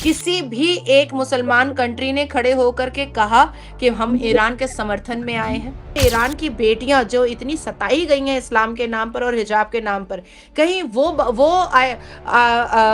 किसी भी एक मुसलमान कंट्री ने खड़े होकर के कहा कि हम ईरान के समर्थन में आए हैं? ईरान की बेटियां जो इतनी सताई गई हैं इस्लाम के नाम पर और हिजाब के नाम पर, कहीं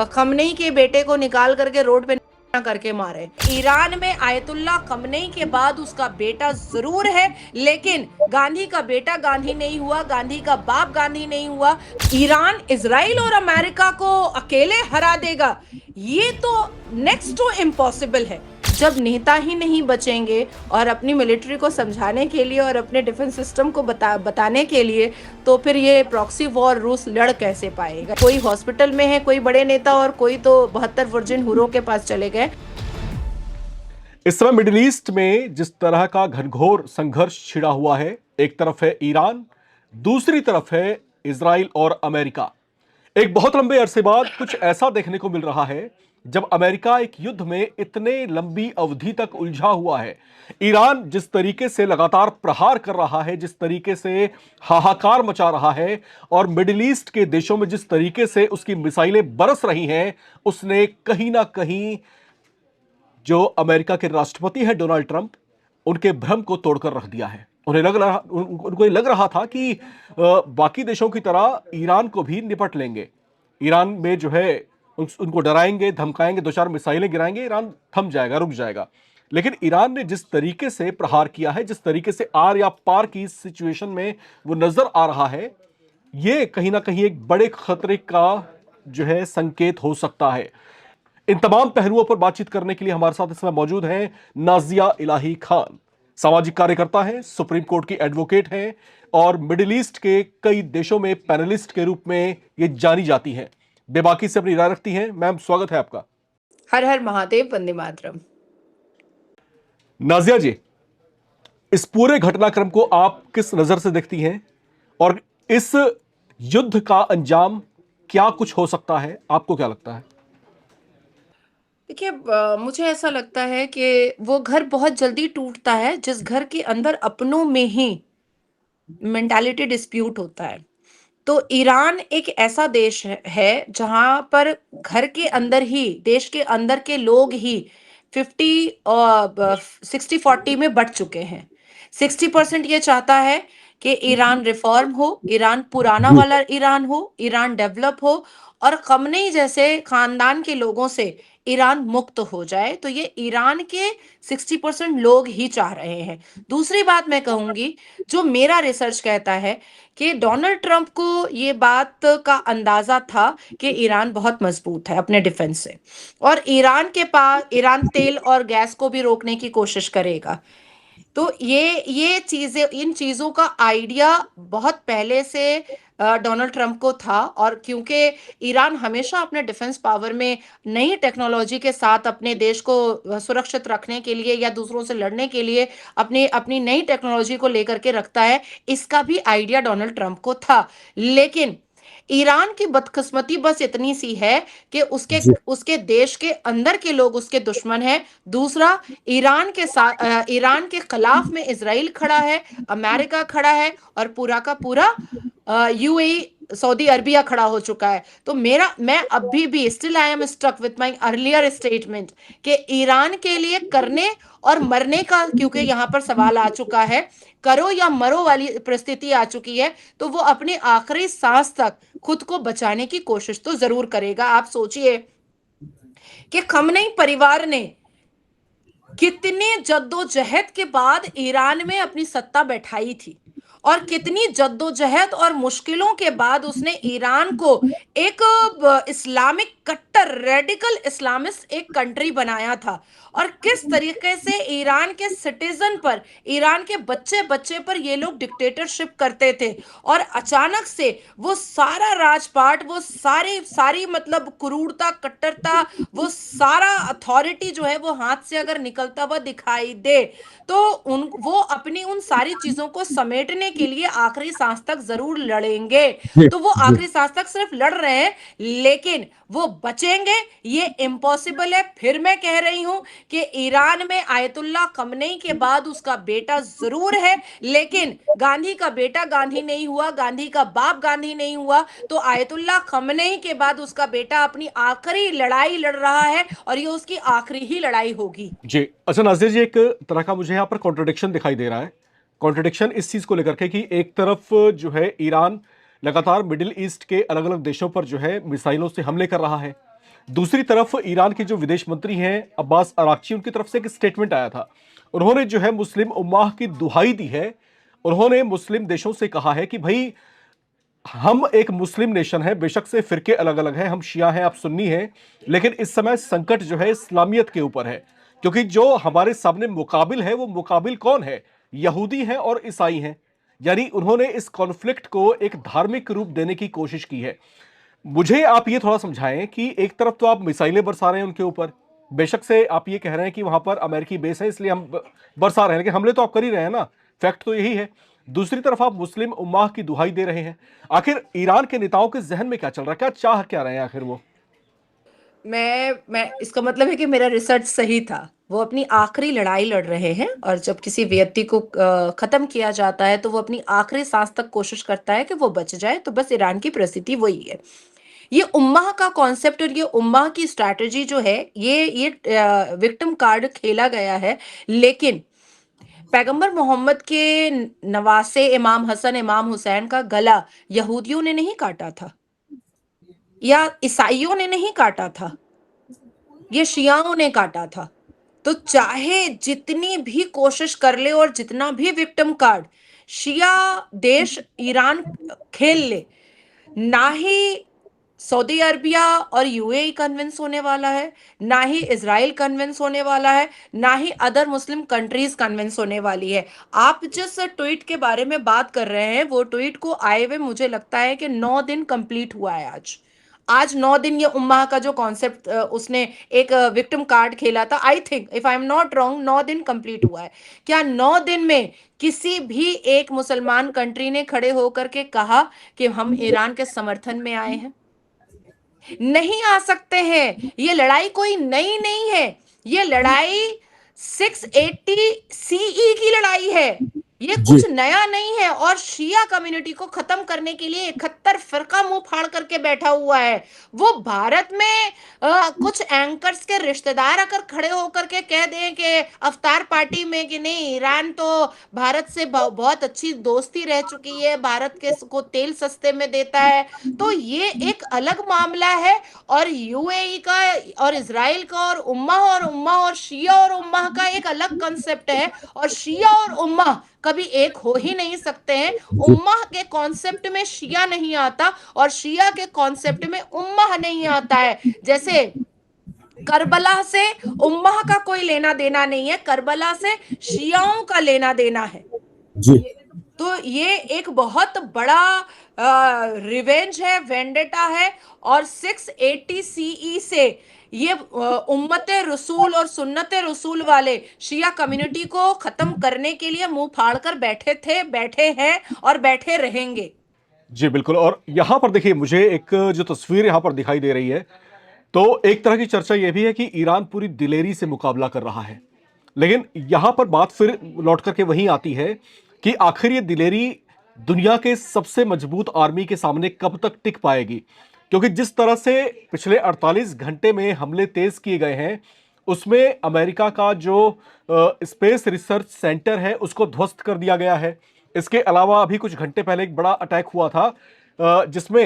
खमनेई के बेटे को निकाल करके रोड पे करके मारे? ईरान में आयतुल्ला खमनेई के बाद उसका बेटा जरूर है, लेकिन गांधी का बेटा गांधी नहीं हुआ, गांधी का बाप गांधी नहीं हुआ। ईरान इजराइल और अमेरिका को अकेले हरा देगा, ये तो नेक्स्ट टू इम्पॉसिबल है। जब नेता ही नहीं बचेंगे और अपनी मिलिट्री को समझाने के लिए और अपने डिफेंस सिस्टम को बताने के लिए, तो फिर ये प्रॉक्सी वॉर रूस लड़ कैसे पाएगा? कोई हॉस्पिटल में है, कोई बड़े नेता, और कोई तो 72 वर्जिन हुरों के पास चले गए। इस समय मिडिल ईस्ट में जिस तरह का घनघोर संघर्ष छिड़ा हुआ है, एक तरफ है ईरान, दूसरी तरफ है इजराइल और अमेरिका। एक बहुत लंबे अरसे बाद कुछ ऐसा देखने को मिल रहा है जब अमेरिका एक युद्ध में इतने लंबी अवधि तक उलझा हुआ है। ईरान जिस तरीके से लगातार प्रहार कर रहा है, जिस तरीके से हाहाकार मचा रहा है, और मिडिल ईस्ट के देशों में जिस तरीके से उसकी मिसाइलें बरस रही हैं, उसने कहीं ना कहीं जो अमेरिका के राष्ट्रपति हैं डोनाल्ड ट्रंप, उनके भ्रम को तोड़कर रख दिया है। उनको लग रहा था कि बाकी देशों की तरह ईरान को भी निपट लेंगे। ईरान में जो है उनको डराएंगे, धमकाएंगे, दो चार मिसाइलें गिराएंगे, ईरान थम जाएगा, रुक जाएगा। लेकिन ईरान ने जिस तरीके से प्रहार किया है, जिस तरीके से आर या पार की सिचुएशन में वो नजर आ रहा है, ये कहीं ना कहीं एक बड़े खतरे का जो है संकेत हो सकता है। इन तमाम पहलुओं पर बातचीत करने के लिए हमारे साथ इस समय मौजूद हैं नाजिया इलाही खान। सामाजिक कार्यकर्ता हैं, सुप्रीम कोर्ट की एडवोकेट हैं और मिडिल ईस्ट के कई देशों में पैनलिस्ट के रूप में ये जानी जाती हैं। बेबाकी से अपनी राय रखती हैं। मैम, स्वागत है आपका। हर हर महादेव, वंदे मातरम। नाजिया जी, इस पूरे घटनाक्रम को आप किस नजर से देखती हैं और इस युद्ध का अंजाम क्या कुछ हो सकता है? आपको क्या लगता है? देखिए, मुझे ऐसा लगता है कि वो घर बहुत जल्दी टूटता है जिस घर के अंदर अपनों में ही मेंटालिटी डिस्प्यूट होता है। तो ईरान एक ऐसा देश है जहां पर घर के अंदर ही, देश के अंदर के लोग ही 60-40 में बढ़ चुके हैं। 60% ये चाहता है कि ईरान रिफॉर्म हो, ईरान पुराना वाला ईरान हो, ईरान डेवलप हो, और खमनेई जैसे खानदान के लोगों से ईरान मुक्त हो जाए। तो ये ईरान के 60% लोग ही चाह रहे हैं। दूसरी बात मैं कहूंगी, जो मेरा रिसर्च कहता है कि डोनाल्ड ट्रंप को ये बात का अंदाजा था कि ईरान बहुत मजबूत है अपने डिफेंस से, और ईरान तेल और गैस को भी रोकने की कोशिश करेगा। तो ये चीजें, इन चीजों का आइडिया बहुत पहले से डोनाल्ड ट्रंप को था। और क्योंकि ईरान हमेशा अपने डिफेंस पावर में नई टेक्नोलॉजी के साथ अपने देश को सुरक्षित रखने के लिए या दूसरों से लड़ने के लिए अपनी अपनी नई टेक्नोलॉजी को लेकर के रखता है, इसका भी आइडिया डोनाल्ड ट्रंप को था। लेकिन ईरान की बदकिस्मती बस इतनी सी है कि उसके उसके देश के अंदर के लोग उसके दुश्मन हैं। दूसरा, ईरान के खिलाफ में इजराइल खड़ा है, अमेरिका खड़ा है, और पूरा का पूरा यूएई, सऊदी अरबिया खड़ा हो चुका है। तो मैं अभी भी still I am stuck with my earlier statement कि ईरान के लिए करने और मरने का, क्योंकि यहां पर सवाल आ चुका है, करो या मरो वाली परिस्थिति आ चुकी है, तो वो अपने आखिरी सांस तक खुद को बचाने की कोशिश तो जरूर करेगा। आप सोचिए कि खमनेई परिवार ने कितने जद्दोजहद के बाद ईरान में अपनी सत्ता बैठाई थी, और कितनी जद्दोजहद और मुश्किलों के बाद उसने ईरान को एक इस्लामिक कट्टर रेडिकल इस्लामिस्ट एक कंट्री बनाया था। और किस तरीके से ईरान के सिटीजन पर, ईरान के बच्चे बच्चे पर ये लोग डिक्टेटरशिप करते थे, और अचानक से वो सारा राजपाट, वो सारी मतलब क्रूरता, कट्टरता, वो सारा अथॉरिटी जो है वो हाथ से अगर निकलता हुआ दिखाई दे, तो वो अपनी उन सारी चीजों को समेटने के लिए आखिरी सांस तक जरूर लड़ेंगे। जी तो वो जी आखिरी सांस तक सिर्फ लड़ रहे हैं, लेकिन वो बचेंगे ये इम्पॉसिबल है। फिर मैं कह रही हूं कि ईरान में आयतुल्ला खमनेई के बाद उसका बेटा जरूर है, लेकिन गांधी का बेटा गांधी नहीं हुआ, गांधी का बाप गांधी नहीं हुआ। तो आयतुल्ला खमनेई के बाद उसका बेटा अपनी आखिरी लड़ाई लड़ रहा है, और ये उसकी आखिरी ही लड़ाई होगी। जी। अच्छा नाज़िर जी, एक तरह का मुझे यहाँ पर कॉन्ट्रडिक्शन दिखाई दे रहा है। कॉन्ट्रडिक्शन इस चीज़ को लेकर के कि एक तरफ जो है ईरान लगातार मिडिल ईस्ट के अलग अलग देशों पर जो है मिसाइलों से हमले कर रहा है, दूसरी तरफ ईरान के जो विदेश मंत्री हैं अब्बास अराक्ची, उनकी तरफ से एक स्टेटमेंट आया था। उन्होंने जो है मुस्लिम उम्माह की दुहाई दी है। उन्होंने मुस्लिम देशों से कहा है कि भाई हम एक मुस्लिम नेशन है, बेशक से फिरके अलग अलग हैं, हम शिया हैं, आप सुन्नी हैं, लेकिन इस समय संकट जो है इस्लामियत के ऊपर है, क्योंकि जो हमारे सामने मुकाबिल है वो मुकाबिल कौन है? यहूदी हैं और ईसाई हैं। यानी उन्होंने इस कॉन्फ्लिक्ट को एक धार्मिक रूप देने की कोशिश की है। मुझे आप ये थोड़ा समझाएं कि एक तरफ तो आप मिसाइलें बरसा रहे हैं उनके ऊपर, बेशक से आप ये कह रहे हैं कि वहां पर अमेरिकी बेस है इसलिए हम बरसा रहे हैं, लेकिन हमले तो आप कर ही रहे हैं ना, फैक्ट तो यही है। दूसरी तरफ आप मुस्लिम उम्माह की दुहाई दे रहे हैं। आखिर ईरान के नेताओं के जहन में क्या चल रहा है, क्या चाह क्या रहे हैं आखिर वो? मैं इसका मतलब है कि मेरा रिसर्च सही था। वो अपनी आखिरी लड़ाई लड़ रहे हैं, और जब किसी व्यक्ति को खत्म किया जाता है तो वो अपनी आखिरी सांस तक कोशिश करता है कि वो बच जाए। तो बस ईरान की परिस्थिति वही है। ये उम्माह का कॉन्सेप्ट और ये उम्माह की स्ट्रैटेजी जो है, ये विक्टिम कार्ड खेला गया है। लेकिन पैगंबर मोहम्मद के नवासे इमाम हसन इमाम हुसैन का गला यहूदियों ने नहीं काटा था, या ईसाइयों ने नहीं काटा था, ये शियाओं ने काटा था। तो चाहे जितनी भी कोशिश कर ले और जितना भी विक्टिम कार्ड शिया देश ईरान खेल ले, ना ही सऊदी अरबिया और यूएई कन्विंस होने वाला है, ना ही इजराइल कन्विंस होने वाला है, ना ही अदर मुस्लिम कंट्रीज कन्विंस होने वाली है। आप जिस ट्वीट के बारे में बात कर रहे हैं, वो ट्वीट को आए हुए मुझे लगता है कि 9 दिन कंप्लीट हुआ है आज। आज 9 दिन ये उम्मा का जो कॉन्सेप्ट उसने एक विक्टिम कार्ड खेला था, I think if I am not wrong 9 दिन कंप्लीट हुआ है। क्या 9 दिन में किसी भी एक मुसलमान कंट्री ने खड़े होकर के कहा कि हम ईरान के समर्थन में आए हैं? नहीं आ सकते हैं। ये लड़ाई कोई नई नहीं है, ये लड़ाई 680 सीई की लड़ाई है। ये जी कुछ नया नहीं है, और शिया कम्युनिटी को खत्म करने के लिए 71 फिरका मुंह फाड़ करके बैठा हुआ है। वो भारत में कुछ एंकर्स के रिश्तेदार अगर खड़े होकर के कह दें कि अफ्तार पार्टी में कि नहीं, ईरान तो भारत से बहुत अच्छी दोस्ती रह चुकी है, भारत के को तेल सस्ते में देता है, तो ये एक अलग मामला है। और यूएई का और इजराइल का और उम्मा और शिया और उम्मा का एक अलग कंसेप्ट है, और शिया और उम्मा कभी एक हो ही नहीं सकते हैं। जी उम्मा के कॉन्सेप्ट में शिया नहीं आता, और शिया के कॉन्सेप्ट में उम्मा नहीं आता है। जैसे करबला से उम्मा का कोई लेना देना नहीं है, करबला से शियाओं का लेना देना है। जी तो ये एक बहुत बड़ा रिवेंज है, वेंडेटा है। और 680 सीई से ये उम्मते रसूल और सुन्नते रसूल वाले शिया कम्युनिटी को खत्म करने के लिए मुंह फाड़ कर बैठे थे, बैठे हैं और बैठे रहेंगे। जी बिल्कुल। और यहां पर देखिए, मुझे एक जो तस्वीर यहां पर दिखाई दे रही है, तो एक तरह की चर्चा यह भी है कि ईरान पूरी दिलेरी से मुकाबला कर रहा है, लेकिन यहां पर बात फिर लौट करके वहीं आती है कि आखिर ये दिलेरी दुनिया के सबसे मजबूत आर्मी के सामने कब तक टिक पाएगी? क्योंकि जिस तरह से पिछले 48 घंटे में हमले तेज किए गए हैं, उसमें अमेरिका का जो स्पेस रिसर्च सेंटर है उसको ध्वस्त कर दिया गया है। इसके अलावा अभी कुछ घंटे पहले एक बड़ा अटैक हुआ था जिसमें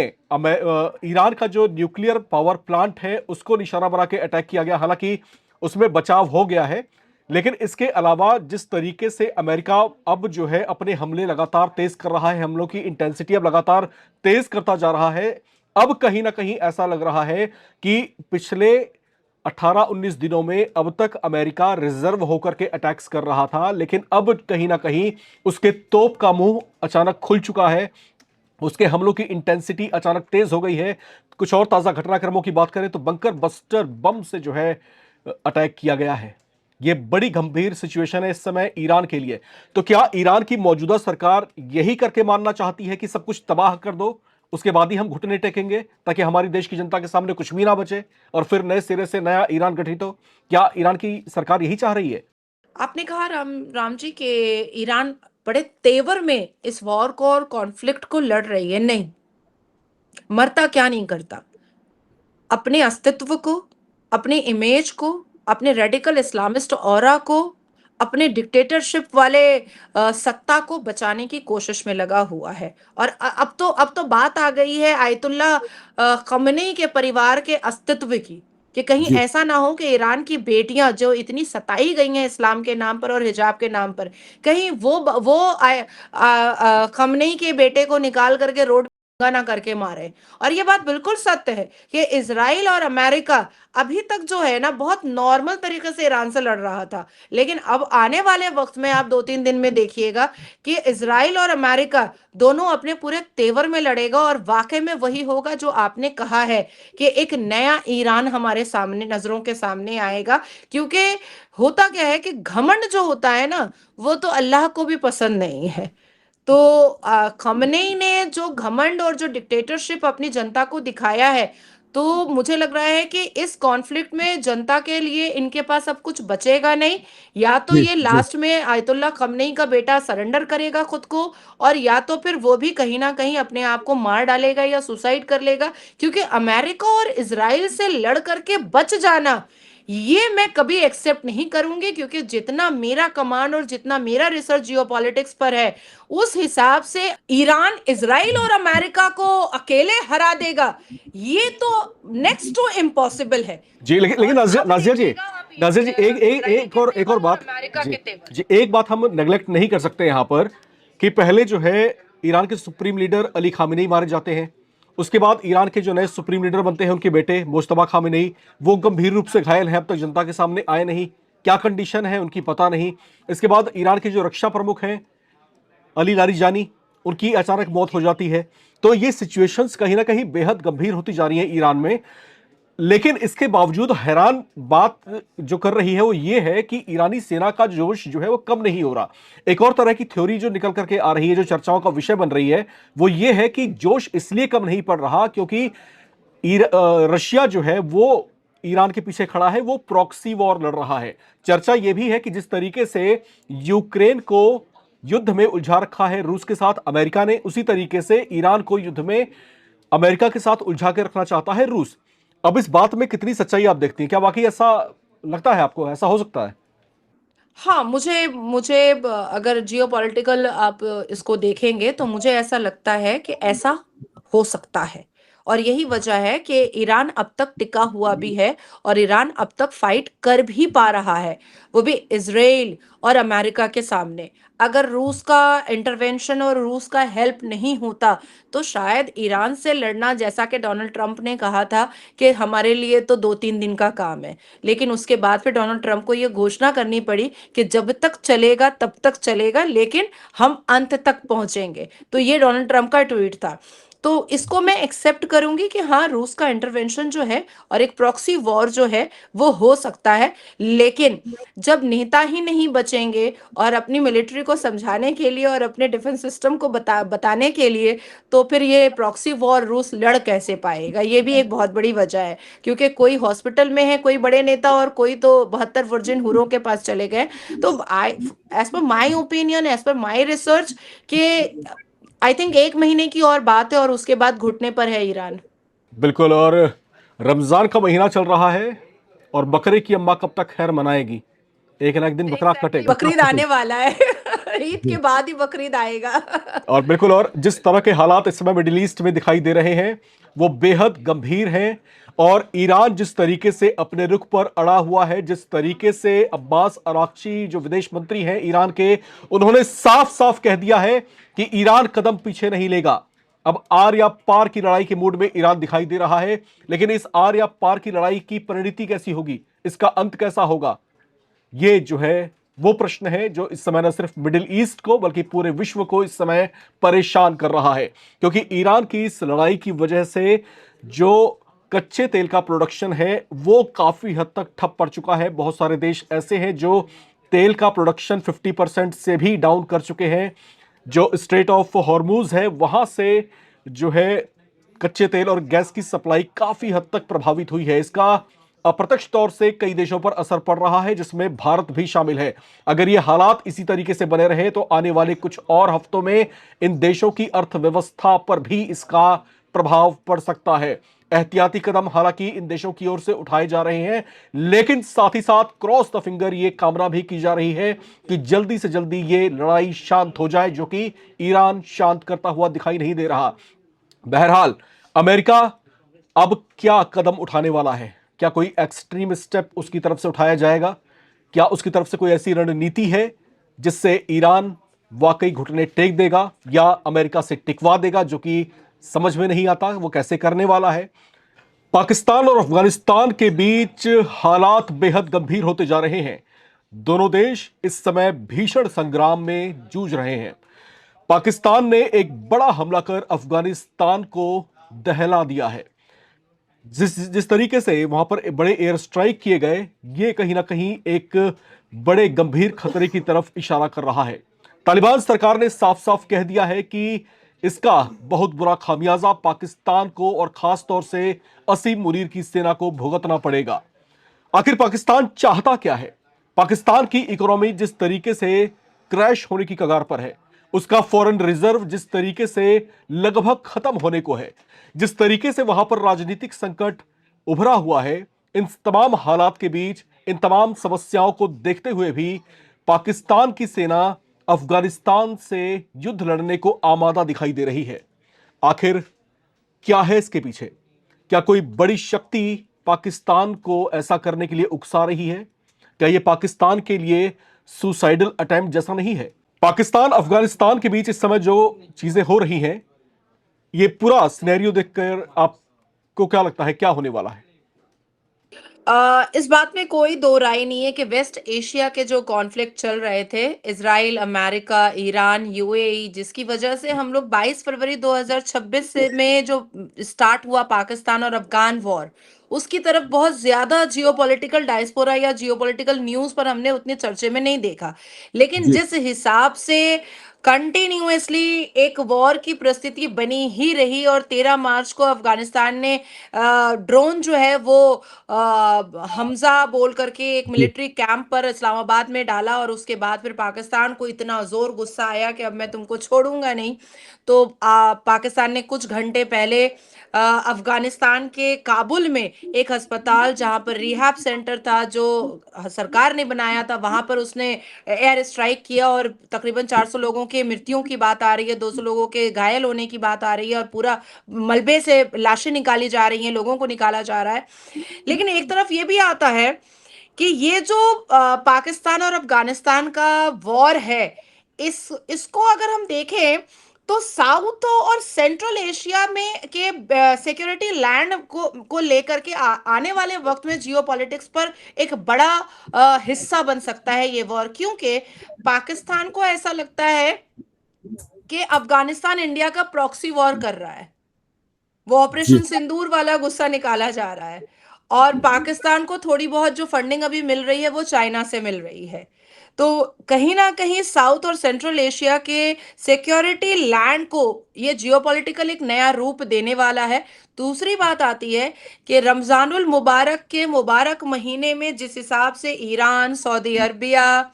ईरान का जो न्यूक्लियर पावर प्लांट है उसको निशाना बना के अटैक किया गया। हालांकि उसमें बचाव हो गया है, लेकिन इसके अलावा जिस तरीके से अमेरिका अब जो है अपने हमले लगातार तेज कर रहा है, हमलों की इंटेंसिटी अब लगातार तेज करता जा रहा है, अब कहीं ना कहीं ऐसा लग रहा है कि पिछले 18-19 दिनों में अब तक अमेरिका रिजर्व होकर के अटैक्स कर रहा था, लेकिन अब कहीं ना कहीं उसके तोप का मुंह अचानक खुल चुका है, उसके हमलों की इंटेंसिटी अचानक तेज हो गई है। कुछ और ताजा घटनाक्रमों की बात करें तो बंकर बस्टर बम से जो है अटैक किया गया है। ये बड़ी गंभीर सिचुएशन है इस समय ईरान के लिए। तो क्या ईरान की मौजूदा सरकार यही करके मानना चाहती है कि सब कुछ तबाह कर दो, उसके बाद ही हम घुटने टेकेंगे ताकि हमारी देश की जनता के सामने कुछ भी ना बचे और फिर नए सिरे से नया ईरान गठित हो? क्या ईरान की सरकार यही चाह रही है? आपने कहा राम राम जी कि ईरान बड़े तेवर में इस वॉर को और कॉन्फ्लिक्ट को लड़ रही है। नहीं, मरता क्या नहीं करता। अपने अस्तित्व को, अपनी इमेज को, अपने रेडिकल इस्लामिस्ट ऑरा को, अपने डिक्टेटरशिप वाले सत्ता को बचाने की कोशिश में लगा हुआ है। और अब तो बात आ गई है आयतुल्ला खमेनी के परिवार के अस्तित्व की, कि कहीं जी। ऐसा ना हो कि ईरान की बेटियां जो इतनी सताई गई हैं इस्लाम के नाम पर और हिजाब के नाम पर, कहीं वो खमेनी के बेटे को निकाल करके रोड ना करके मारे। और ये बात बिल्कुल सत्य है कि इजराइल और अमेरिका अभी तक जो है ना बहुत नॉर्मल तरीके से ईरान से लड़ रहा था, लेकिन अब आने वाले वक्त में आप 2-3 दिन में देखिएगा कि इजराइल और अमेरिका दोनों अपने पूरे तेवर में लड़ेगा और वाकई में वही होगा जो आपने कहा है कि एक नया ईरान हमारे सामने नजरों के सामने आएगा। क्योंकि होता क्या है कि घमंड जो होता है ना, वो तो अल्लाह को भी पसंद नहीं है। तो खमेनी ने जो घमंड और जो डिक्टेटरशिप अपनी जनता को दिखाया है, तो मुझे लग रहा है कि इस कॉन्फ्लिक्ट में जनता के लिए इनके पास अब कुछ बचेगा नहीं। या तो जी। ये जी। लास्ट में आयतुल्ला खमेनी का बेटा सरेंडर करेगा खुद को, और या तो फिर वो भी कहीं ना कहीं अपने आप को मार डालेगा या सुसाइड कर लेगा। क्योंकि अमेरिका और इसराइल से लड़ करके बच जाना, ये मैं कभी एक्सेप्ट नहीं करूंगी। क्योंकि जितना मेरा कमांड और जितना मेरा रिसर्च जियोपॉलिटिक्स पर है, उस हिसाब से ईरान इजराइल और अमेरिका को अकेले हरा देगा, ये तो नेक्स्ट टू इम्पॉसिबल है। जी, लेकिन और लेकिन नाज़िया अब नाज़िया जी, देखिएगा आप नाज़िया जी, इजराइल के एक और तेवर और बात। अमेरिका जी। के तेवर। जी, एक बात हम नेगलेक्ट नहीं कर सकते यहाँ पर कि पहले जो है ईरान के सुप्रीम लीडर अली खामेनी मारे जाते हैं। उसके बाद ईरान के जो नए सुप्रीम लीडर बनते हैं उनके बेटे मुज्तबा खामेनी, वो गंभीर रूप से घायल हैं, अब तक जनता के सामने आए नहीं। क्या कंडीशन है उनकी पता नहीं। इसके बाद ईरान के जो रक्षा प्रमुख हैं अली लारिजानी, उनकी अचानक मौत हो जाती है। तो ये सिचुएशंस कहीं ना कहीं बेहद गंभीर होती जा रही हैं ईरान में। लेकिन इसके बावजूद हैरान बात जो कर रही है वो ये है कि ईरानी सेना का जोश जो है वो कम नहीं हो रहा। एक और तरह की थ्योरी जो निकल करके आ रही है, जो चर्चाओं का विषय बन रही है, वो ये है कि जोश इसलिए कम नहीं पड़ रहा क्योंकि रशिया जो है वो ईरान के पीछे खड़ा है, वो प्रॉक्सी वॉर लड़ रहा है। चर्चा ये भी है कि जिस तरीके से यूक्रेन को युद्ध में उलझा रखा है रूस के साथ अमेरिका ने, उसी तरीके से ईरान को युद्ध में अमेरिका के साथ उलझा के रखना चाहता है रूस। अब इस बात में कितनी सच्चाई आप देखती हैं? क्या वाकई ऐसा लगता है आपको, ऐसा हो सकता है? हाँ, मुझे मुझे अगर जियोपॉलिटिकल आप इसको देखेंगे तो मुझे ऐसा लगता है कि ऐसा हो सकता है। और यही वजह है कि ईरान अब तक टिका हुआ भी है और ईरान अब तक फाइट कर भी पा रहा है, वो भी इजराइल और अमेरिका के सामने। अगर रूस का इंटरवेंशन और रूस का हेल्प नहीं होता, तो शायद ईरान से लड़ना, जैसा कि डोनाल्ड ट्रंप ने कहा था कि हमारे लिए तो 2-3 दिन का काम है, लेकिन उसके बाद फिर डोनाल्ड ट्रंप को ये घोषणा करनी पड़ी कि जब तक चलेगा तब तक चलेगा, लेकिन हम अंत तक पहुंचेंगे। तो ये डोनाल्ड ट्रंप का ट्वीट था। तो इसको मैं एक्सेप्ट करूंगी कि हाँ, रूस का इंटरवेंशन जो है और एक प्रॉक्सी वॉर जो है वो हो सकता है। लेकिन जब नेता ही नहीं बचेंगे और अपनी मिलिट्री को समझाने के लिए और अपने डिफेंस सिस्टम को बताने के लिए, तो फिर ये प्रॉक्सी वॉर रूस लड़ कैसे पाएगा? ये भी एक बहुत बड़ी वजह है। क्योंकि कोई हॉस्पिटल में है, कोई बड़े नेता, और कोई तो 72 वर्जिन हुरों के पास चले गए। तो I as per my opinion, as per my research, कि आई थिंक 1 महीने की और बात है और उसके बाद घुटने पर है ईरान। बिल्कुल। और रमजान का महीना चल रहा है और बकरे की अम्मा कब तक खैर मनाएगी? एक ना एक दिन बकरा एग्जैक्टली, कटेगा। बकरीद आने वाला है। ईद के बाद ही बकरीद आएगा। और बिल्कुल, और जिस तरह के हालात इस समय मिडिल ईस्ट में दिखाई दे रहे हैं वो बेहद गंभीर हैं। और ईरान जिस तरीके से अपने रुख पर अड़ा हुआ है, जिस तरीके से अब्बास अराक्ची जो विदेश मंत्री हैं ईरान के, उन्होंने साफ साफ कह दिया है कि ईरान कदम पीछे नहीं लेगा। अब आर या पार की लड़ाई के मूड में ईरान दिखाई दे रहा है, लेकिन इस आर या पार की लड़ाई की परिणति कैसी होगी, इसका अंत कैसा होगा, ये जो है वो प्रश्न है जो इस समय न सिर्फ मिडिल ईस्ट को बल्कि पूरे विश्व को इस समय परेशान कर रहा है। क्योंकि ईरान की इस लड़ाई की वजह से जो कच्चे तेल का प्रोडक्शन है वो काफी हद तक ठप पड़ चुका है। बहुत सारे देश ऐसे हैं जो तेल का प्रोडक्शन 50% से भी डाउन कर चुके हैं। जो स्ट्रेट ऑफ हॉर्मूज है वहां से जो है कच्चे तेल और गैस की सप्लाई काफी हद तक प्रभावित हुई है। इसका अप्रत्यक्ष तौर से कई देशों पर असर पड़ रहा है जिसमें भारत भी शामिल है। अगर ये हालात इसी तरीके से बने रहे तो आने वाले कुछ और हफ्तों में इन देशों की अर्थव्यवस्था पर भी इसका प्रभाव पड़ सकता है। एहतियाती कदम हालांकि इन देशों की ओर से उठाए जा रहे हैं, लेकिन साथ ही साथ क्रॉस द फिंगर ये कामना भी की जा रही है कि जल्दी से जल्दी ये लड़ाई शांत हो जाए, जो कि ईरान शांत करता हुआ दिखाई नहीं दे रहा। बहरहाल अमेरिका अब क्या कदम उठाने वाला है? क्या कोई एक्सट्रीम स्टेप उसकी तरफ से उठाया जाएगा? क्या उसकी तरफ से कोई ऐसी रणनीति है जिससे ईरान वाकई घुटने टेक देगा या अमेरिका से टिकवा देगा, जो कि समझ में नहीं आता वो कैसे करने वाला है। पाकिस्तान और अफगानिस्तान के बीच हालात बेहद गंभीर होते जा रहे हैं। दोनों देश इस समय भीषण संग्राम में जूझ रहे हैं। पाकिस्तान ने एक बड़ा हमला कर अफगानिस्तान को दहला दिया है। जिस जिस तरीके से वहां पर बड़े एयर स्ट्राइक किए गए, ये कहीं ना कहीं एक बड़े गंभीर खतरे की तरफ इशारा कर रहा है। तालिबान सरकार ने साफ साफ कह दिया है कि इसका बहुत बुरा खामियाजा पाकिस्तान को और खास तौर से असीम मुनीर की सेना को भुगतना पड़ेगा। आखिर पाकिस्तान चाहता क्या है? पाकिस्तान की इकोनॉमी जिस तरीके से क्रैश होने की कगार पर है, उसका फॉरेन रिजर्व जिस तरीके से लगभग खत्म होने को है, जिस तरीके से वहां पर राजनीतिक संकट उभरा हुआ है, इन तमाम हालात के बीच, इन तमाम समस्याओं को देखते हुए भी पाकिस्तान की सेना अफगानिस्तान से युद्ध लड़ने को आमादा दिखाई दे रही है। आखिर क्या है इसके पीछे? क्या कोई बड़ी शक्ति पाकिस्तान को ऐसा करने के लिए उकसा रही है? क्या यह पाकिस्तान के लिए सुसाइडल अटेम्प्ट जैसा नहीं है? पाकिस्तान अफगानिस्तान के बीच इस समय जो चीजें हो रही हैं, ये पूरा सिनेरियो देखकर आपको क्या लगता है क्या होने वाला है? इस बात में कोई दो राय नहीं है कि वेस्ट एशिया के जो कॉन्फ्लिक्ट चल रहे थे, इजराइल, अमेरिका, ईरान, यूएई, जिसकी वजह से हम लोग 22 फरवरी 2026 से में जो स्टार्ट हुआ पाकिस्तान और अफगान वॉर, उसकी तरफ बहुत ज्यादा जियोपॉलिटिकल डायस्पोरा या जियोपॉलिटिकल न्यूज पर हमने उतने चर्चे में नहीं देखा। लेकिन जी। जिस हिसाब से कंटिन्यूअसली एक वॉर की परिस्थिति बनी ही रही और 13 मार्च को अफगानिस्तान ने ड्रोन जो है वो हमजा बोल करके एक जी। मिलिट्री कैंप पर इस्लामाबाद में डाला और उसके बाद फिर पाकिस्तान को इतना जोर गुस्सा आया कि अब मैं तुमको छोड़ूंगा नहीं। तो पाकिस्तान ने कुछ घंटे पहले अफगानिस्तान के काबुल में एक अस्पताल जहां पर रिहैब सेंटर था जो सरकार ने बनाया था, वहां पर उसने एयर स्ट्राइक किया और तकरीबन 400 लोगों के मृत्युओं की बात आ रही है, 200 लोगों के घायल होने की बात आ रही है और पूरा मलबे से लाशें निकाली जा रही हैं, लोगों को निकाला जा रहा है। लेकिन एक तरफ ये भी आता है कि ये जो पाकिस्तान और अफगानिस्तान का वॉर है, इसको अगर हम देखें तो साउथ और सेंट्रल एशिया में के सिक्योरिटी लैंड को लेकर के आने वाले वक्त में जियोपॉलिटिक्स पर एक बड़ा हिस्सा बन सकता है ये वॉर, क्योंकि पाकिस्तान को ऐसा लगता है कि अफगानिस्तान इंडिया का प्रॉक्सी वॉर कर रहा है। वो जी। ऑपरेशन सिंदूर वाला गुस्सा निकाला जा रहा है और पाकिस्तान को थोड़ी बहुत जो फंडिंग अभी मिल रही है वो चाइना से मिल रही है। तो कहीं ना कहीं साउथ और सेंट्रल एशिया के सिक्योरिटी लैंड को ये जियोपॉलिटिकल एक नया रूप देने वाला है। दूसरी बात आती है कि रमजानुल मुबारक के मुबारक महीने में जिस हिसाब से Iran, Saudi Arabia,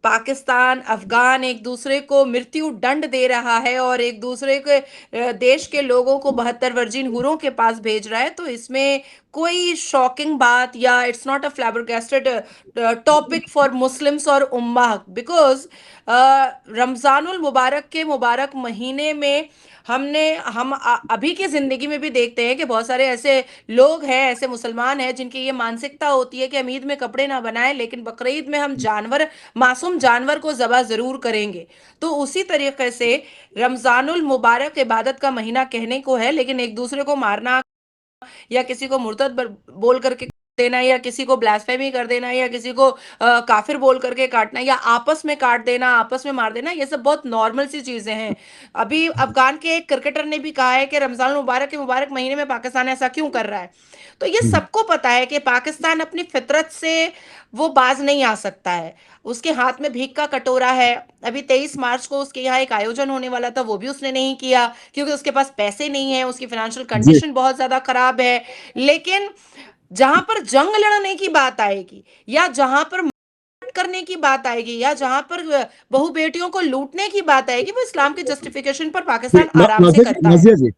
Pakistan, Afghan एक दूसरे को मृत्यु दंड दे रहा है और एक दूसरे के देश के लोगों को 72 वर्जिन हुरों के पास भेज रहा है, तो इसमें कोई शॉकिंग बात या it's not a flabbergasted topic for Muslims और उम्मा, बिकॉज रमजानुल मुबारक के मुबारक महीने में हम अभी की जिंदगी में भी देखते हैं कि बहुत सारे ऐसे लोग हैं, ऐसे मुसलमान हैं जिनकी ये मानसिकता होती है कि हम ईद में कपड़े ना बनाएं लेकिन बकरीद में हम जानवर, मासूम जानवर को ज़बह जरूर करेंगे। तो उसी तरीके से रमजानुल मुबारक इबादत का महीना कहने को है, लेकिन एक दूसरे को मारना या किसी को मुर्तद बोल करके देना या किसी को ब्लास्फेमी कर देना या किसी को काफिर बोल करके काटना या आपस में काट देना, आपस में मार देना, ये सब बहुत नॉर्मल सी चीजें हैं। अभी अफगान के एक क्रिकेटर ने भी कहा है कि रमजान मुबारक के मुबारक महीने में पाकिस्तान ऐसा क्यों कर रहा है। तो ये सबको पता है कि पाकिस्तान अपनी फितरत से वो बाज नहीं आ सकता है। उसके हाथ में भीख का कटोरा है। अभी 23 मार्च को उसके यहाँ एक आयोजन होने वाला था, वो भी उसने नहीं किया क्योंकि उसके पास पैसे नहीं है, उसकी फाइनेंशियल जी। कंडीशन बहुत ज्यादा खराब है। लेकिन जहां पर जंग लड़ने की बात आएगी या जहां पर करने की बात आएगी या जहां पर बहु बेटियों को लूटने की बात आएगी, वो इस्लाम के जस्टिफिकेशन पर पाकिस्तान आराम से करता है। नाजिया जी,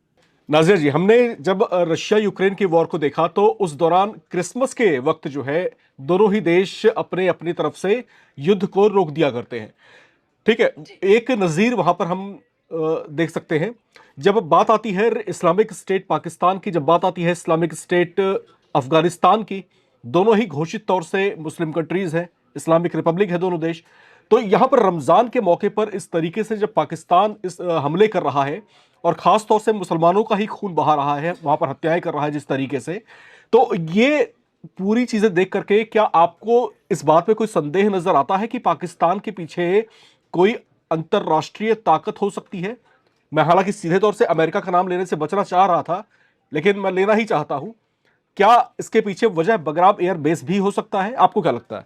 नाजिया जी, हमने जब रशिया यूक्रेन की वॉर को देखा तो उस दौरान क्रिसमस के वक्त जो है दोनों ही देश अपने अपनी तरफ से युद्ध को रोक दिया करते हैं। ठीक है, एक नज़ीर वहां पर हम देख सकते हैं। जब बात आती है इस्लामिक स्टेट पाकिस्तान की, जब बात आती है इस्लामिक स्टेट अफगानिस्तान की, दोनों ही घोषित तौर से मुस्लिम कंट्रीज हैं, इस्लामिक रिपब्लिक है दोनों देश। तो यहां पर रमजान के मौके पर इस तरीके से जब पाकिस्तान इस हमले कर रहा है और खास तौर से मुसलमानों का ही खून बहा रहा है, वहां पर हत्याएं कर रहा है जिस तरीके से, तो ये पूरी चीजें देख करके क्या आपको इस बात पे कोई संदेह नजर आता है कि पाकिस्तान के पीछे कोई अंतरराष्ट्रीय ताकत हो सकती है? मैं हालांकि सीधे तौर से अमेरिका का नाम लेने से बचना चाह रहा था, लेकिन मैं लेना ही चाहता हूं। क्या इसके पीछे वजह बगराम एयर बेस भी हो सकता है? आपको क्या लगता है?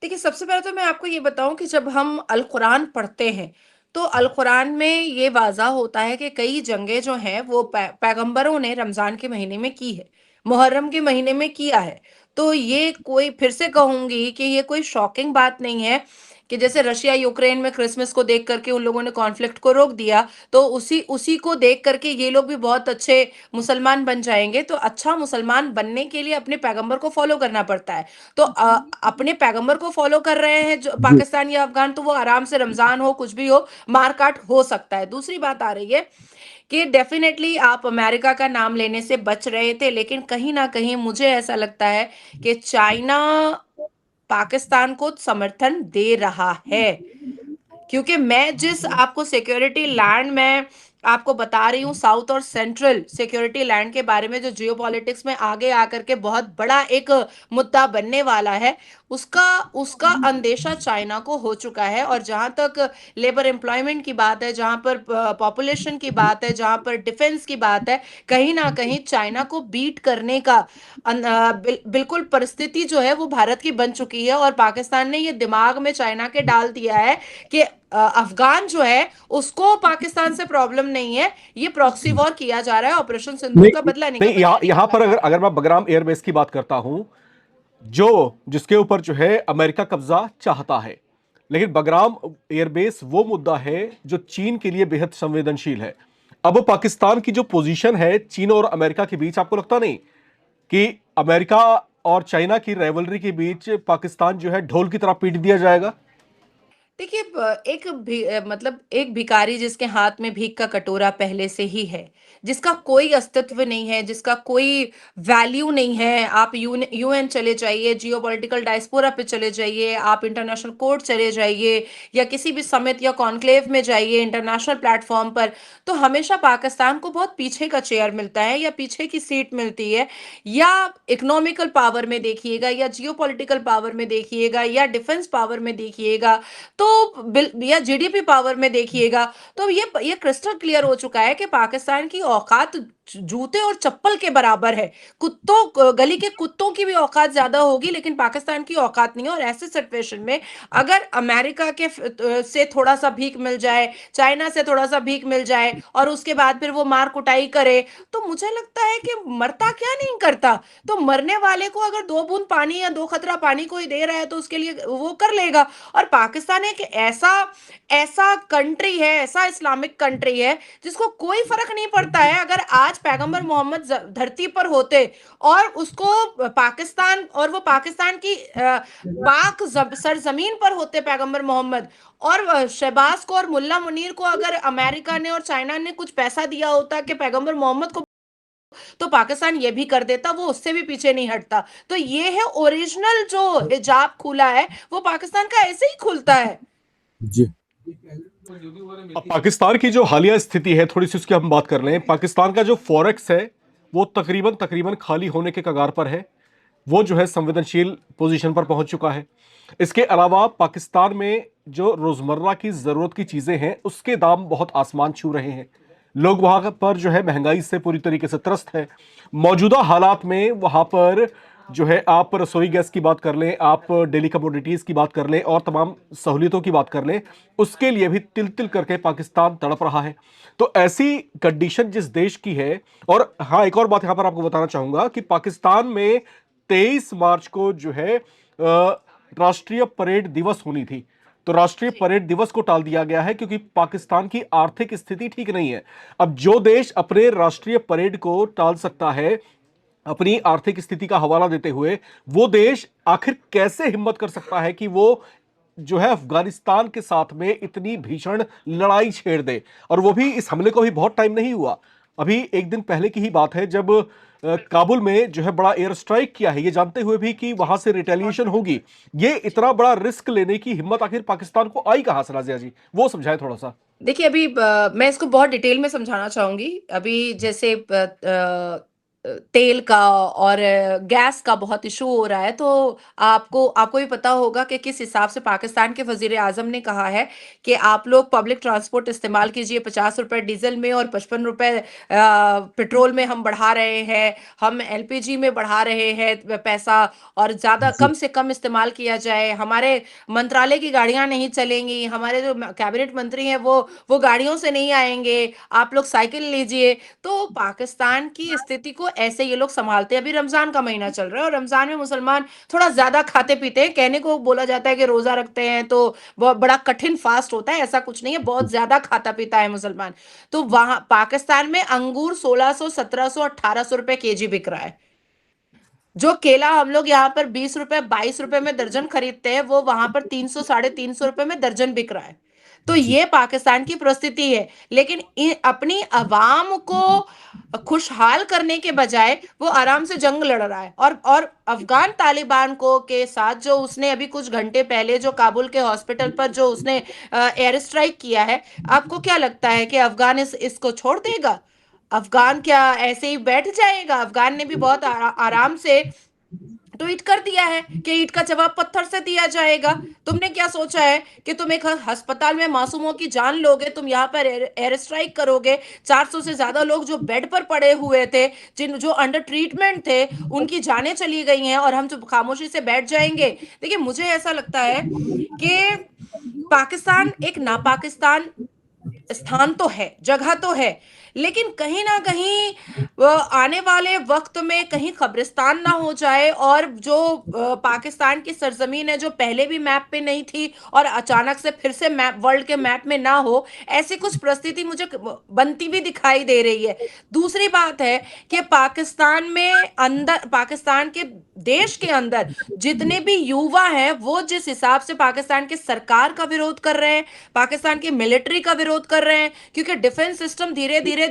देखिए, सबसे पहले तो मैं आपको ये बताऊं कि जब हम अल कुरान पढ़ते हैं तो अल कुरान में ये वाज़ा होता है कि कई जंगें जो हैं वो पैगंबरों ने रमजान के महीने में की है, मुहर्रम के महीने में किया है। तो ये कोई, फिर से कहूंगी कि ये कोई शॉकिंग बात नहीं है कि जैसे रशिया यूक्रेन में क्रिसमस को देख करके उन लोगों ने कॉन्फ्लिक्ट को रोक दिया, तो उसी उसी को देख करके ये लोग भी बहुत अच्छे मुसलमान बन जाएंगे। तो अच्छा मुसलमान बनने के लिए अपने पैगंबर को फॉलो करना पड़ता है। तो अपने पैगंबर को फॉलो कर रहे हैं जो जी। पाकिस्तान या अफगान, तो वो आराम से रमजान हो कुछ भी हो मारकाट हो सकता है। दूसरी बात आ रही है कि डेफिनेटली आप अमेरिका का नाम लेने से बच रहे थे, लेकिन कहीं ना कहीं मुझे ऐसा लगता है कि चाइना पाकिस्तान को समर्थन दे रहा है। क्योंकि मैं जिस आपको सिक्योरिटी लैंड में आपको बता रही हूँ, साउथ और सेंट्रल सिक्योरिटी लैंड के बारे में, जो जियो पॉलिटिक्स में आगे आकर के बहुत बड़ा एक मुद्दा बनने वाला है, उसका उसका अंदेशा चाइना को हो चुका है। और जहां तक लेबर एम्प्लॉयमेंट की बात है, जहां पर पॉपुलेशन की बात है, जहां पर डिफेंस की बात है, कहीं ना कहीं चाइना को बीट करने का बिल्कुल परिस्थिति जो है वो भारत की बन चुकी है। और पाकिस्तान ने ये दिमाग में चाइना के डाल दिया है कि अफगान जो है उसको पाकिस्तान से प्रॉब्लम नहीं है, ये प्रॉक्सी वॉर किया जा रहा है, ऑपरेशन सिंदूर का नहीं, बदला नहीं, निकलना यहां है। यहां पर अगर अगर मैं बगराम एयरबेस की बात करता हूं, जो जिसके ऊपर जो है अमेरिका कब्जा चाहता है, लेकिन बगराम एयरबेस वो मुद्दा है जो चीन के लिए बेहद संवेदनशील है। अब पाकिस्तान की जो पोजीशन है चीन और अमेरिका के बीच, आपको लगता नहीं कि अमेरिका और चाइना की राइवलरी के बीच पाकिस्तान जो है ढोल की तरह पीट दिया जाएगा? देखिए, मतलब एक भिखारी जिसके हाथ में भीख का कटोरा पहले से ही है, जिसका कोई अस्तित्व नहीं है, जिसका कोई वैल्यू नहीं है। आप यूएन चले जाइए, जियोपॉलिटिकल डायस्पोरा पे चले जाइए, आप इंटरनेशनल कोर्ट चले जाइए या किसी भी समिट या कॉन्क्लेव में जाइए इंटरनेशनल प्लेटफॉर्म पर, तो हमेशा पाकिस्तान को बहुत पीछे का चेयर मिलता है या पीछे की सीट मिलती है। या इकोनॉमिकल पावर में देखिएगा या जियोपॉलिटिकल पावर में देखिएगा या डिफेंस पावर में देखिएगा, तो या जीडीपी पावर में देखिएगा, तो ये क्रिस्टल क्लियर हो चुका है कि पाकिस्तान की औकात जूते और चप्पल के बराबर है। कुत्तों, गली के कुत्तों की भी औकात ज्यादा होगी, लेकिन पाकिस्तान की औकात नहीं है। और ऐसे सिचुएशन में अगर अमेरिका के से थोड़ा सा भीख मिल जाए, चाइना से थोड़ा सा भीख मिल जाए और उसके बाद फिर वो मार कुटाई करे, तो मुझे लगता है कि मरता क्या नहीं करता। तो मरने वाले को अगर 2 बूंद पानी या 2 खतरा पानी कोई दे रहा है तो उसके लिए वो कर लेगा। और पाकिस्तान एक ऐसा ऐसा कंट्री है, ऐसा इस्लामिक कंट्री है जिसको कोई फर्क नहीं पड़ता है। अगर आज पैगंबर मोहम्मद धरती पर होते और उसको पाकिस्तान, और वो पाकिस्तान की पाक सरजमीन पर होते पैगंबर मोहम्मद, और शहबाज को और मुल्ला मुनीर को अगर अमेरिका ने और चाइना ने कुछ पैसा दिया होता कि पैगंबर मोहम्मद को, तो पाकिस्तान ये भी कर देता, वो उससे भी पीछे नहीं हटता। तो ये है ओरिजिनल जो हिजाब खुला है, वो पाकिस्तान का ऐसे ही खुलता है। जी। अब पाकिस्तान की जो हालिया स्थिति है, थोड़ी सी उसकी हम बात कर लें। पाकिस्तान का जो फॉरेक्स है वो तकरीबन तकरीबन खाली होने के कगार पर है। वो जो है संवेदनशील पोजीशन पर पहुंच चुका है। इसके अलावा पाकिस्तान में जो रोजमर्रा की जरूरत की चीजें हैं उसके दाम बहुत आसमान छू रहे हैं। लोग वहां पर जो है महंगाई से पूरी तरीके से त्रस्त है। मौजूदा हालात में वहां पर जो है आप रसोई गैस की बात कर लें, आप डेली कमोडिटीज की बात कर लें और तमाम सहूलियतों की बात कर लें, उसके लिए भी तिल तिल करके पाकिस्तान तड़प रहा है। तो ऐसी कंडीशन जिस देश की है, और हाँ एक और बात यहां पर आपको बताना चाहूंगा कि पाकिस्तान में 23 मार्च को जो है राष्ट्रीय परेड दिवस होनी थी। तो राष्ट्रीय जी। परेड दिवस को टाल दिया गया है क्योंकि पाकिस्तान की आर्थिक स्थिति ठीक नहीं है। अब जो देश अपने राष्ट्रीय परेड को टाल सकता है अपनी आर्थिक स्थिति का हवाला देते हुए, वो देश आखिर कैसे हिम्मत कर सकता है कि वो जो है अफगानिस्तान के साथ में इतनी भीषण लड़ाई छेड़ दे। और वो भी इस हमले को भी बहुत टाइम नहीं हुआ, अभी एक दिन पहले की ही बात है जब काबुल में जो है बड़ा एयर स्ट्राइक किया है, ये जानते हुए भी कि वहां से रिटेलिएशन होगी। ये इतना बड़ा रिस्क लेने की हिम्मत आखिर पाकिस्तान को आई कहां से? नाजिया जी वो समझाए थोड़ा सा। देखिए, अभी मैं इसको बहुत डिटेल में समझाना चाहूँगी। अभी जैसे तेल का और गैस का बहुत इश्यू हो रहा है, तो आपको आपको भी पता होगा कि किस हिसाब से पाकिस्तान के वज़ीर-ए-आज़म ने कहा है कि आप लोग पब्लिक ट्रांसपोर्ट इस्तेमाल कीजिए, ₹50 डीज़ल में और ₹55 पेट्रोल में हम बढ़ा रहे हैं, हम एलपीजी में बढ़ा रहे हैं पैसा, और ज़्यादा जी। कम से कम इस्तेमाल किया जाए। हमारे मंत्रालय की गाड़ियाँ नहीं चलेंगी, हमारे जो कैबिनेट मंत्री हैं वो गाड़ियों से नहीं आएँगे, आप लोग साइकिल लीजिए। तो पाकिस्तान की स्थिति को ऐसे ये लोग सँभालते हैं। अभी रमज़ान का महीना चल रहा है और रमज़ान में मुसलमान थोड़ा ज़्यादा खाते-पीते हैं। कहने को बोला जाता है कि रोज़ा रखते हैं तो बड़ा कठिन फ़ास्ट होता है, ऐसा कुछ नहीं है, बहुत ज़्यादा खाता-पीता है मुसलमान। तो वहाँ पाकिस्तान में अंगूर 1600, 1700, ₹1800 केजी बिक रहा है। जो केला हम लोग यहाँ पर ₹20, ₹22 में दर्जन खरीदते हैं, वो वहाँ पर 300, साढ़े ₹300 में दर्जन बिक रहा है। तो जी। ये पाकिस्तान की परिस्थिति है। लेकिन अपनी अवाम को खुशहाल करने के बजाय वो आराम से जंग लड़ रहा है। और अफ़गान तालिबान को के साथ जो उसने अभी कुछ घंटे पहले जो काबुल के हॉस्पिटल पर जो उसने एयर स्ट्राइक किया है, आपको क्या लगता है कि अफ़गान इसको छोड़ देगा? अफ़गान क्या ऐसे ही बैठ जाएगा? अफ़गान ने भी बहुत आराम से ट्वीट कर दिया है कि ईंट का जवाब पत्थर से दिया जाएगा। तुमने क्या सोचा है कि तुम एक अस्पताल में मासूमों की जान लोगे, तुम यहाँ पर एयर स्ट्राइक करोगे? 400 से ज्यादा लोग जो बेड पर पड़े हुए थे, जिन जो अंडर ट्रीटमेंट थे, उनकी जानें चली गई हैं और हम जो खामोशी से बैठ जाएंगे? देखिए, मुझे ऐसा लगता है कि पाकिस्तान एक नापाकिस्तान स्थान तो है, जगह तो है, लेकिन कहीं न कहीं आने वाले वक़्त में कहीं कब्रिस्तान ना हो जाए और जो पाकिस्तान की सरज़मीन है, जो पहले भी मैप पे नहीं थी और अचानक से फिर से मैप वर्ल्ड के मैप में ना हो, ऐसी कुछ परिस्थिति मुझे बनती हुई दिखाई दे रही है। दूसरी बात है कि पाकिस्तान के देश के अंदर जितने भी युवा हैं, वो जिस हिसाब से पाकिस्तान की सरकार का विरोध कर रहे हैं, पाकिस्तान की मिलिट्री का विरोध कर रहे हैं, क्योंकि डिफेंस सिस्टम धीरे-धीरे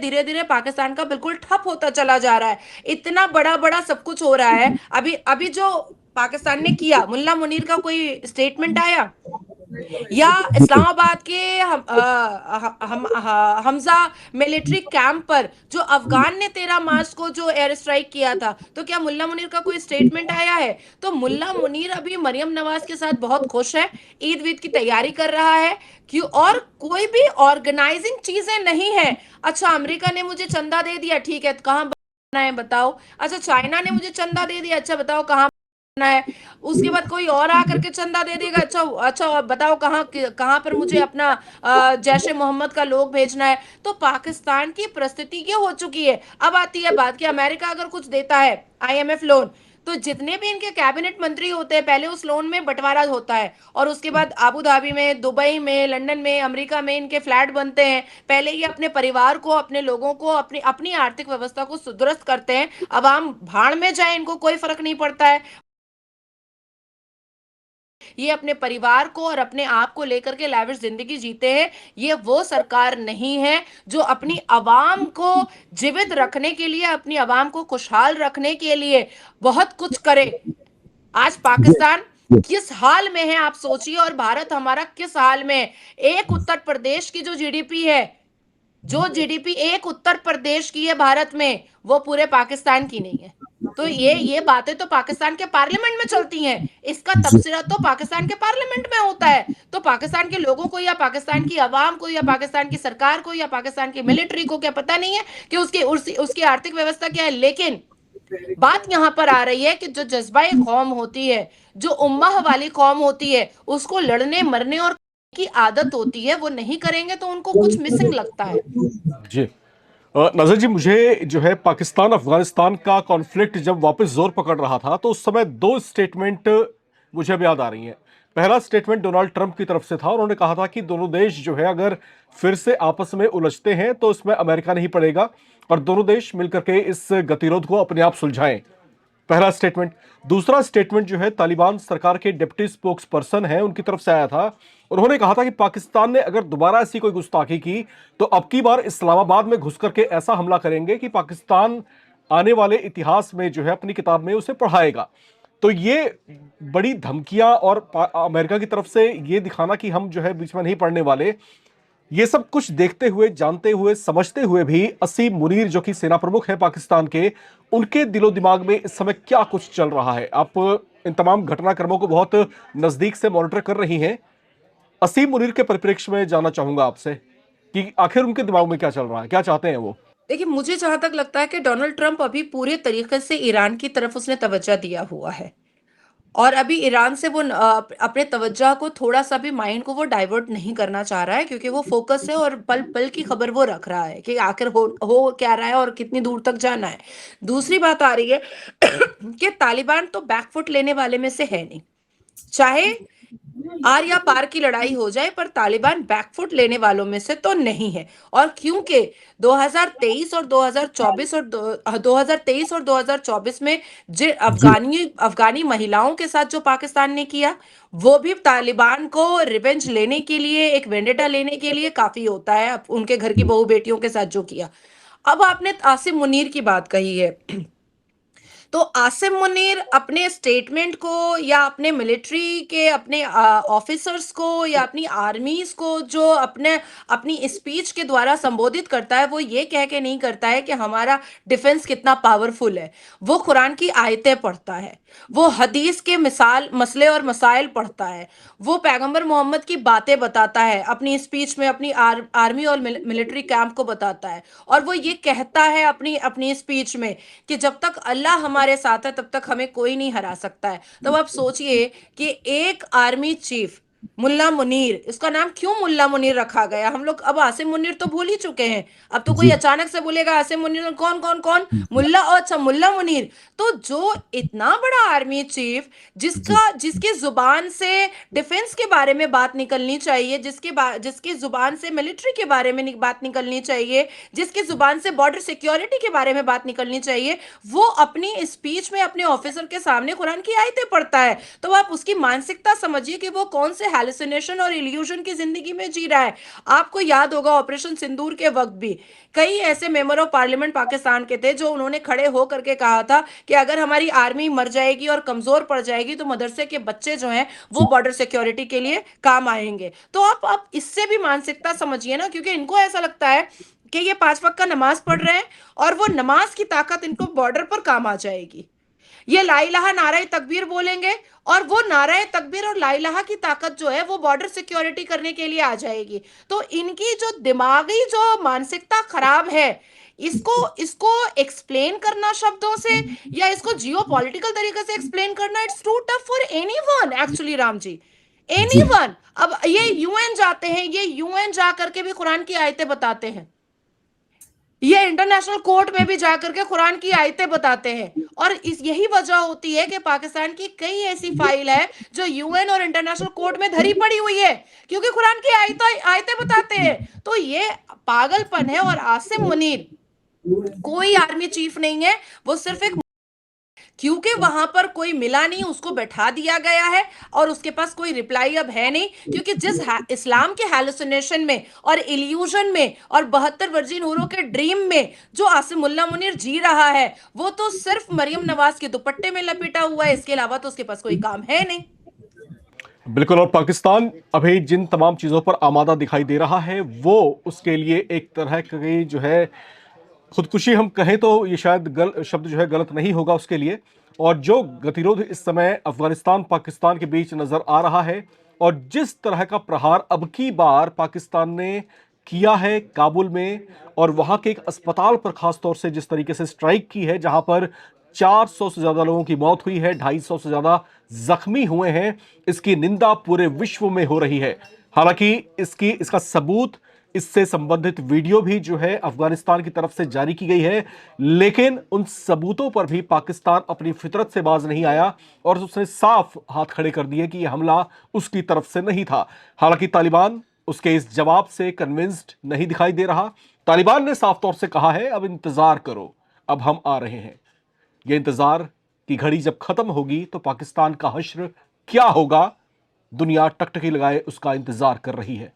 पाकिस्तान का बिल्कुल ठप होता चला जा रहा है। इतना बड़ा-बड़ा सब कुछ हो रहा है। अभी अभी जो पाकिस्तान ने किया, मुल्ला मुनीर का कोई स्टेटमेंट आया? या इस्लामाबाद के हमजा मिलिट्री कैंप पर जो अफगान ने 13 मार्च को जो एयर स्ट्राइक किया था, तो क्या मुल्ला मुनीर का कोई स्टेटमेंट आया है? तो मुल्ला मुनीर अभी मरियम नवाज के साथ बहुत खुश है, ईद वीद की तैयारी कर रहा है, क्यों? और कोई भी ऑर्गेनाइजिंग चीजें नहीं है। अच्छा, अमेरिका ने मुझे चंदा दे दिया, ठीक है, कहाँ बनाना है बताओ? अच्छा, चाइना ने मुझे चंदा दे दिया, अच्छा बताओ कहाँ बनाना है? उसके बाद कोई और आकर के चंदा दे देगा, अच्छा अच्छा बताओ कहाँ कहाँ पर मुझे अपना जैश ए मोहम्मद का लोग भेजना है? तो पाकिस्तान की परिस्थिति ये हो चुकी है। अब आती है बात कि अमेरिका अगर कुछ देता है आईएमएफ लोन, तो जितने भी इनके कैबिनेट मंत्री होते हैं, पहले उस लोन में बंटवारा होता है और उसके बाद अबू धाबी में, दुबई में, लंदन में, अमेरिका में इनके फ्लैट बनते हैं। पहले ये अपने परिवार को, अपने लोगों को, अपनी अपनी आर्थिक व्यवस्था को सुदृढ़ करते हैं। अवाम भाड़ में जाए, इनको कोई फर्क नहीं पड़ता है। ये अपने परिवार को और अपने आप को लेकर के लाविश जिंदगी जीते हैं। ये वो सरकार नहीं है जो अपनी आवाम को जीवित रखने के लिए, अपनी आवाम को खुशहाल रखने के लिए बहुत कुछ करे। आज पाकिस्तान किस हाल में है आप सोचिए, और भारत हमारा किस हाल में है। एक उत्तर प्रदेश की जो जीडीपी है, जो जीडीपी एक उत्तर प्रदेश की है भारत में, वो पूरे पाकिस्तान की नहीं है। तो ये बातें तो पाकिस्तान के पार्लियामेंट में चलती हैं। इसका जी तबसरा तो पाकिस्तान के पार्लियामेंट में होता है। तो पाकिस्तान के लोगों को या पाकिस्तान की आवाम को या पाकिस्तान की सरकार को या पाकिस्तान की मिलिट्री को क्या पता नहीं है कि उसकी आर्थिक व्यवस्था क्या है। लेकिन बात यहाँ पर आ रही है कि जो जज्बा कौम होती है, जो उम्मा वाली कौम होती है, उसको लड़ने मरने और की आदत होती है, वो नहीं करेंगे तो उनको कुछ मिसिंग लगता है। जी। नजर जी, मुझे जो है पाकिस्तान अफगानिस्तान का कॉन्फ्लिक्ट जब वापस जोर पकड़ रहा था तो उस समय दो स्टेटमेंट मुझे अब याद आ रही हैं। पहला स्टेटमेंट डोनाल्ड ट्रंप की तरफ से था। उन्होंने कहा था कि दोनों देश जो है अगर फिर से आपस में उलझते हैं तो इसमें अमेरिका नहीं पड़ेगा और दोनों देश मिलकर के इस गतिरोध को अपने आप सुलझाएं। पहला स्टेटमेंट। दूसरा स्टेटमेंट जो है तालिबान सरकार के डिप्टी स्पोक्स पर्सन है उनकी तरफ से आया था। उन्होंने कहा था कि पाकिस्तान ने अगर दोबारा ऐसी कोई गुस्ताखी की तो अब की बार इस्लामाबाद में घुस करके ऐसा हमला करेंगे कि पाकिस्तान आने वाले इतिहास में जो है अपनी किताब में उसे पढ़ाएगा। तो ये बड़ी धमकियां और अमेरिका की तरफ से ये दिखाना कि हम जो है बीच में नहीं पड़ने वाले, ये सब कुछ देखते हुए, जानते हुए, समझते हुए भी असीम मुनीर जो कि सेना प्रमुख है पाकिस्तान के, उनके दिलो दिमाग में इस समय क्या कुछ चल रहा है? आप इन तमाम घटनाक्रमों को बहुत नजदीक से मॉनिटर कर रही हैं। असीम मुनीर के परिप्रेक्ष्य में जानना चाहूंगा आपसे कि आखिर उनके दिमाग में क्या चल रहा है, क्या चाहते हैं वो? देखिए, मुझे जहां तक लगता है कि डोनाल्ड ट्रंप अभी पूरे तरीके से ईरान की तरफ उसने तवज्जो दिया हुआ है। और अभी ईरान से वो अपने तवज्जो को थोड़ा सा भी माइंड को वो डाइवर्ट नहीं करना चाह रहा है, क्योंकि वो फोकस है और पल पल की खबर वो रख रहा है कि आखिर हो क्या रहा है और कितनी दूर तक जाना है। दूसरी बात आ रही है कि तालिबान तो बैकफुट लेने वाले में से है नहीं। चाहे आर या पार की लड़ाई हो जाए, पर तालिबान बैकफुट लेने वालों में से तो नहीं है। और क्योंकि 2023 और 2024 और 2023 और 2024 में जो जी अफगानी महिलाओं के साथ जो पाकिस्तान ने किया, वो भी तालिबान को रिवेंज लेने के लिए, एक वेंडेटा लेने के लिए काफी होता है। उनके घर की बहू बेटियों के साथ जो किया। अब आपने आसिम मुनीर की बात कही है, तो आसिम मुनीर अपने स्टेटमेंट को या अपने मिलिट्री के अपने ऑफिसर्स को या अपनी आर्मीज को जो अपने अपनी स्पीच के द्वारा संबोधित करता है, वो ये कह के नहीं करता है कि हमारा डिफेंस कितना पावरफुल है। वो कुरान की आयतें पढ़ता है, वो हदीस के मिसाल मसले और मसाइल पढ़ता है, वो पैगंबर मोहम्मद की बातें बताता है अपनी स्पीच में, अपनी आर्मी और मिलिट्री कैंप को बताता है। और वो ये कहता है अपनी अपनी स्पीच में कि जब तक अल्लाह हमारे साथ है तब तक हमें कोई नहीं हरा सकता है। तो आप सोचिए कि एक आर्मी चीफ मुल्ला मुनीर, इसका नाम क्यों मुल्ला मुनीर रखा गया? हम लोग अब आसिम मुनीर तो भूल ही चुके हैं। अब तो कोई जी अचानक से बोलेगा आसिम मुनीर, कौन कौन कौन? मुल्ला, और अच्छा मुल्ला मुनीर। तो जो इतना बड़ा आर्मी चीफ, जी जिसकी जुबान से डिफेंस के बारे में बात निकलनी चाहिए, जिसकी जुबान से मिलिट्री के बारे में बात निकलनी चाहिए, जिसकी जुबान से बॉर्डर सिक्योरिटी के बारे में बात निकलनी चाहिए, वो अपनी स्पीच में अपने ऑफिसर के सामने कुरान की आयतें पढ़ता है। तो आप उसकी मानसिकता समझिए कि वो कौन से हैलुसिनेशन और इल्यूजन की जिंदगी में जी रहा है। आपको याद होगा ऑपरेशन सिंदूर के वक्त भी कई ऐसे मेंबर ऑफ पार्लियामेंट पाकिस्तान के थे जो उन्होंने खड़े हो करके कहा था कि अगर हमारी आर्मी मर जाएगी और कमजोर पड़ जाएगी तो मदरसे के बच्चे जो हैं वो बॉर्डर सिक्योरिटी के लिए काम आएंगे। तो आप इससे भी मानसिकता समझिए ना, क्योंकि इनको ऐसा लगता है कि ये 5 वक्त का नमाज पढ़ रहे हैं और वो नमाज की ताकत इनको बॉर्डर पर काम आ जाएगी। ये ला इलाहा नारा तकबीर बोलेंगे और वो नारा तकबीर और ला इलाहा की ताकत जो है वो बॉर्डर सिक्योरिटी करने के लिए आ जाएगी। तो इनकी जो दिमागी जो मानसिकता खराब है, इसको इसको एक्सप्लेन करना शब्दों से या इसको जियो पॉलिटिकल तरीके से एक्सप्लेन करना, it's too tough for anyone actually Ram ji, ji anyone. अब ये यूएन जाते हैं, ये यूएन जा करके भी कुरान की आयतें बताते हैं, ये इंटरनेशनल कोर्ट में भी जाकर के कुरान की आयतें बताते हैं। और इस यही वजह होती है कि पाकिस्तान की कई ऐसी फाइल है जो यूएन और इंटरनेशनल कोर्ट में धरी पड़ी हुई है, क्योंकि कुरान की आयतें आयतें बताते हैं। तो ये पागलपन है। और आसिम मुनीर कोई आर्मी चीफ नहीं है, वो सिर्फ एक, क्योंकि वहां पर कोई मिला नहीं उसको बैठा दिया गया है और उसके पास कोई रिप्लाई अब है नहीं, क्योंकि जिस इस्लाम के हैलुसिनेशन में और इल्यूजन में और 72 वर्जिन हूरों के ड्रीम में जो आसिम मुल्ला मुनीर जी रहा है, वो तो सिर्फ मरियम नवाज के दुपट्टे में लपेटा हुआ है, इसके अलावा तो उसके पास कोई काम है नहीं। बिल्कुल। और पाकिस्तान अभी जिन तमाम चीजों पर आमादा दिखाई दे रहा है वो उसके लिए एक तरह की जो है खुदकुशी हम कहें तो ये शायद शब्द जो है गलत नहीं होगा उसके लिए। और जो गतिरोध इस समय अफगानिस्तान पाकिस्तान के बीच नजर आ रहा है, और जिस तरह का प्रहार अब की बार पाकिस्तान ने किया है काबुल में, और वहां के एक अस्पताल पर खास तौर से जिस तरीके से स्ट्राइक की है, जहां पर 400 से ज्यादा लोगों की मौत हुई है, 250 से ज्यादा जख्मी हुए हैं, इसकी निंदा पूरे विश्व में हो रही है। हालांकि इसका सबूत, इससे संबंधित वीडियो भी जो है अफगानिस्तान की तरफ से जारी की गई है, लेकिन उन सबूतों पर भी पाकिस्तान अपनी फितरत से बाज नहीं आया और उसने साफ हाथ खड़े कर दिए कि यह हमला उसकी तरफ से नहीं था। हालांकि तालिबान उसके इस जवाब से कन्विंस्ड नहीं दिखाई दे रहा। तालिबान ने साफ तौर से कहा है, अब इंतजार करो, अब हम आ रहे हैं। यह इंतजार की घड़ी जब खत्म होगी तो पाकिस्तान का हश्र क्या होगा, दुनिया टकटकी लगाए उसका इंतजार कर रही है।